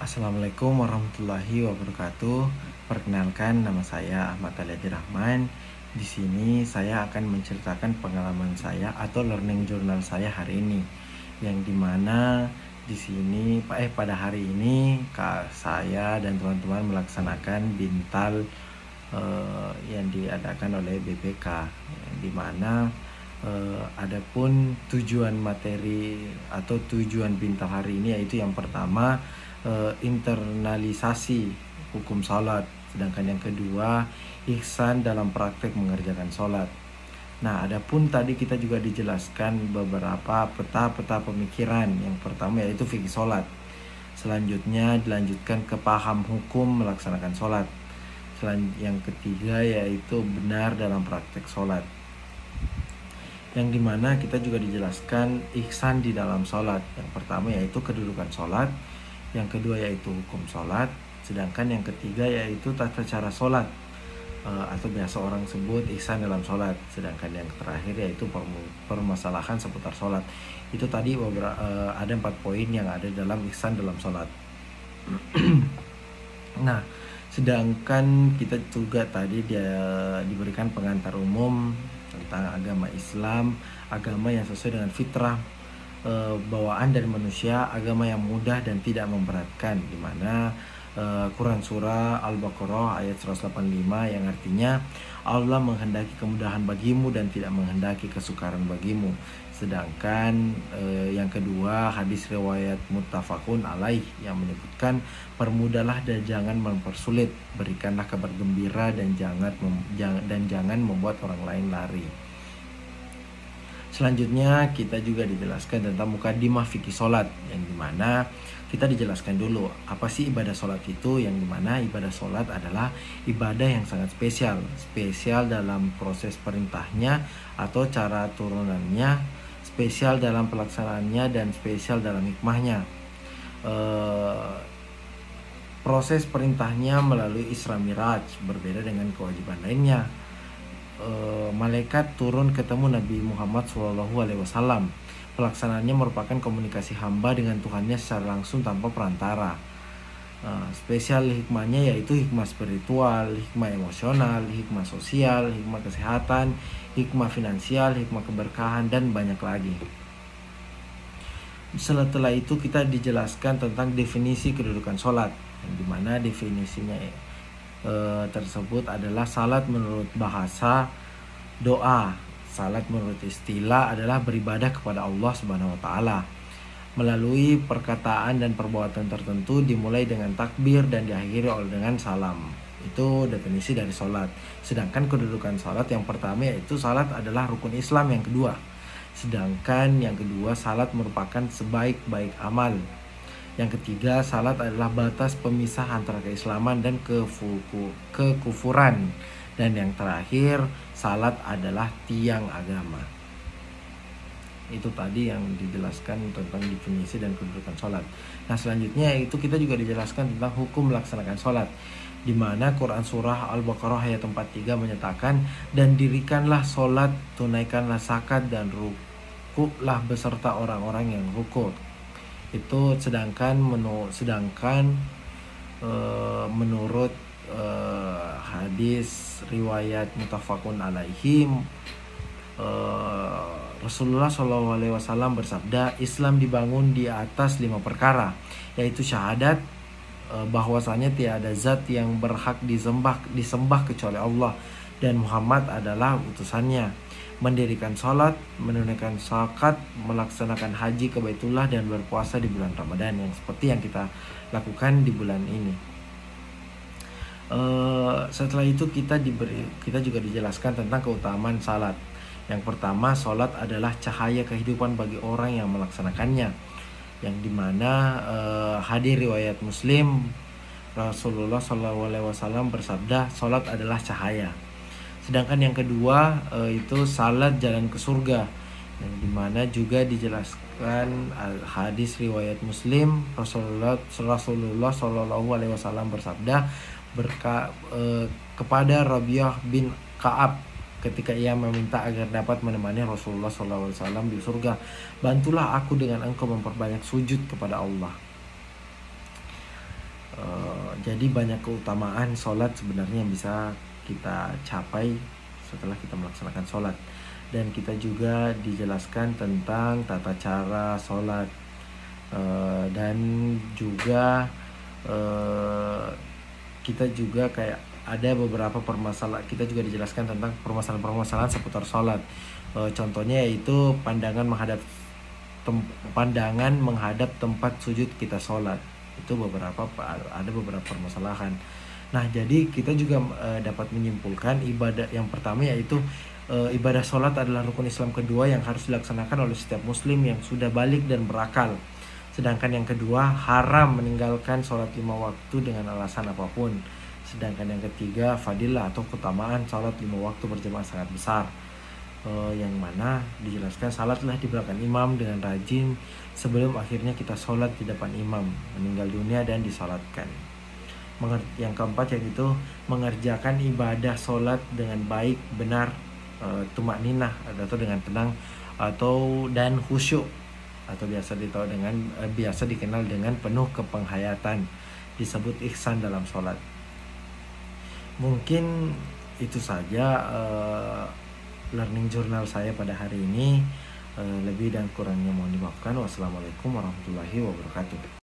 Assalamualaikum warahmatullahi wabarakatuh. Perkenalkan, nama saya Ahmad Aliadi Rahman. Di sini saya akan menceritakan pengalaman saya atau learning journal saya hari ini, yang dimana di sini pada hari ini saya dan teman-teman melaksanakan bintal yang diadakan oleh BPK, yang dimana adapun tujuan materi atau tujuan bintal hari ini yaitu yang pertama internalisasi hukum salat, sedangkan yang kedua ihsan dalam praktek mengerjakan salat. Nah, adapun tadi kita juga dijelaskan beberapa peta-peta pemikiran. Yang pertama yaitu fikih salat. Selanjutnya dilanjutkan ke paham hukum melaksanakan salat. Yang ketiga yaitu benar dalam praktek salat. Yang dimana kita juga dijelaskan ihsan di dalam salat. Yang pertama yaitu kedudukan salat, yang kedua yaitu hukum sholat, sedangkan yang ketiga yaitu tata cara sholat atau biasa orang sebut ihsan dalam sholat, sedangkan yang terakhir yaitu permasalahan seputar sholat. Itu tadi ada 4 poin yang ada dalam ihsan dalam sholat. Nah, sedangkan kita juga tadi diberikan pengantar umum tentang agama Islam, agama yang sesuai dengan fitrah bawaan dari manusia, agama yang mudah dan tidak memberatkan, di mana Quran surah Al-Baqarah ayat 185 yang artinya Allah menghendaki kemudahan bagimu dan tidak menghendaki kesukaran bagimu. Sedangkan yang kedua hadis riwayat muttafaqun alaih yang menyebutkan permudahlah dan jangan mempersulit, berikanlah kabar gembira dan jangan membuat orang lain lari. Selanjutnya kita juga dijelaskan tentang mukadimah fikih sholat, yang dimana kita dijelaskan dulu apa sih ibadah sholat itu, yang dimana ibadah sholat adalah ibadah yang sangat spesial dalam proses perintahnya atau cara turunannya, spesial dalam pelaksanaannya, dan spesial dalam hikmahnya. Proses perintahnya melalui Isra Miraj, berbeda dengan kewajiban lainnya. Malaikat turun ketemu Nabi Muhammad SAW. Pelaksanaannya merupakan komunikasi hamba dengan Tuhannya secara langsung tanpa perantara. Spesial hikmahnya yaitu hikmah spiritual, hikmah emosional, hikmah sosial, hikmah kesehatan, hikmah finansial, hikmah keberkahan, dan banyak lagi. Setelah itu kita dijelaskan tentang definisi kedudukan sholat, yang dimana definisinya tersebut adalah salat menurut bahasa doa. Salat menurut istilah adalah beribadah kepada Allah Subhanahu wa taala melalui perkataan dan perbuatan tertentu, dimulai dengan takbir dan diakhiri dengan salam. Itu definisi dari salat. Sedangkan kedudukan salat yang pertama yaitu salat adalah rukun Islam yang kedua. Sedangkan yang kedua, salat merupakan sebaik-baik amal. Yang ketiga, salat adalah batas pemisah antara keislaman dan kekufuran. Dan yang terakhir, salat adalah tiang agama. Itu tadi yang dijelaskan tentang definisi dan kedudukan salat. Nah, selanjutnya itu kita juga dijelaskan tentang hukum melaksanakan salat, di mana Quran surah Al-Baqarah ayat 43 menyatakan, dan dirikanlah salat, tunaikanlah zakat, dan rukuklah beserta orang-orang yang rukuk. Itu sedangkan menurut hadis riwayat muttafaqun alaihi, Rasulullah SAW bersabda, Islam dibangun di atas 5 perkara, yaitu syahadat bahwasanya tiada zat yang berhak disembah kecuali Allah dan Muhammad adalah utusannya, mendirikan sholat, menunaikan zakat, melaksanakan haji ke Baitullah, dan berpuasa di bulan Ramadan, yang seperti yang kita lakukan di bulan ini. Setelah itu kita juga dijelaskan tentang keutamaan salat. Yang pertama, salat adalah cahaya kehidupan bagi orang yang melaksanakannya, yang dimana hadis riwayat Muslim, Rasulullah SAW bersabda, salat adalah cahaya. Sedangkan yang kedua itu salat jalan ke surga, yang dimana juga dijelaskan hadis riwayat Muslim, Rasulullah SAW bersabda kepada Rabi'ah bin Ka'ab ketika ia meminta agar dapat menemani Rasulullah SAW di surga, bantulah aku dengan engkau memperbanyak sujud kepada Allah. Jadi banyak keutamaan sholat sebenarnya yang bisa kita capai setelah kita melaksanakan sholat. Dan kita juga dijelaskan tentang tata cara sholat, dan juga kita juga kayak ada beberapa permasalahan, kita juga dijelaskan tentang permasalahan-permasalahan seputar sholat. Contohnya yaitu pandangan menghadap tempat sujud kita sholat. Itu ada beberapa permasalahan. Nah, jadi kita juga dapat menyimpulkan ibadah yang pertama yaitu ibadah sholat adalah rukun Islam kedua yang harus dilaksanakan oleh setiap muslim yang sudah balik dan berakal. Sedangkan yang kedua, haram meninggalkan sholat 5 waktu dengan alasan apapun. Sedangkan yang ketiga, fadilah atau keutamaan sholat 5 waktu berjamaah sangat besar, yang mana dijelaskan salatlah di belakang imam dengan rajin sebelum akhirnya kita sholat di depan imam meninggal dunia dan disolatkan. Yang keempat yaitu mengerjakan ibadah sholat dengan baik, benar, tumakninah atau dengan tenang dan khusyuk, atau biasa dikenal dengan penuh kepenghayatan, disebut ihsan dalam sholat. Mungkin itu saja learning journal saya pada hari ini. Lebih dan kurangnya mohon dimaafkan. Wassalamualaikum warahmatullahi wabarakatuh.